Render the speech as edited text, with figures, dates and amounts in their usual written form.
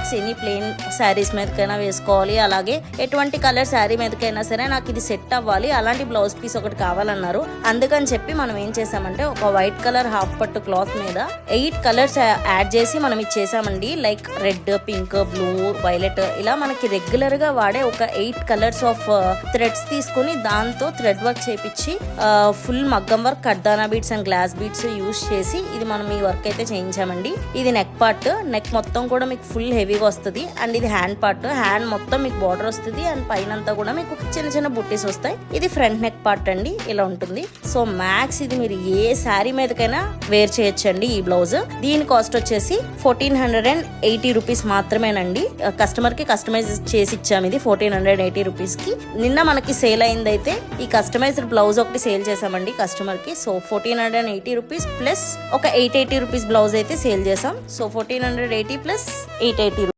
Max any plain saris మీదకైనా వేసుకోవాలి, అలాగే ఎటువంటి కలర్ శారీ మీదకైనా సరే నాకు ఇది సెట్ అవ్వాలి, అలాంటి బ్లౌజ్ పీస్ ఒకటి కావాలన్నారు. అందుకని చెప్పి మనం ఏం చేసామంటే ఒక వైట్ కలర్ హాఫ్ పట్టు క్లాత్ మీద 8 కలర్స్ యాడ్ చేసి మనం ఇచ్చేసామండి. Like red, pink, blue, violet, ఇలా మనకి రెగ్యులర్ గా వాడే ఒక 8 కలర్స్ ఆఫ్ థ్రెడ్స్ తీసుకుని దాంతో థ్రెడ్ వర్క్ చేపించి ఫుల్ మగ్గం వర్క్, కడ్దానా beads and glass beads use చేసి ఇది మనం ఈ వర్క్ అయితే చేయించామండి. ఇది నెక్ పార్ట్, నెక్ మొత్తం కూడా మీకు ఫుల్ హెవీగా వస్తుంది. అండ్ ఇది హ్యాండ్ పార్ట్, హ్యాండ్ మొత్తం మీకు బార్డర్ వస్తుంది అండ్ పైన అంతా కూడా మీకు చిన్న చిన్న బుట్టీస్ వస్తాయి. ఇది ఫ్రంట్ నెక్ పార్ట్ అండి, ఇలా ఉంటుంది. సో మ్యాక్స్ ఇది మీరు ఏ శారీ మీదకైనా వేర్ చేయొచ్చండి. ఈ బ్లౌజ్ దీని కాస్ట్ వచ్చేసి 1480 రూపీస్ మాత్రమేనండి. కస్టమర్ కి కస్టమైజ్ చేసి ఇచ్చాము ఇది 1480 రూపీస్ కి. నిన్న మనకి సేల్ అయిందైతే ఈ కస్టమైజ్డ్ బ్లౌజ్ ఒకటి సేల్ చేసామండి కస్టమర్ కి. సో 1480 రూపీస్ ప్లస్ ఒక 880 రూపీస్ బ్లౌజ్ అయితే సేల్ చేసాం. So 1480 plus 880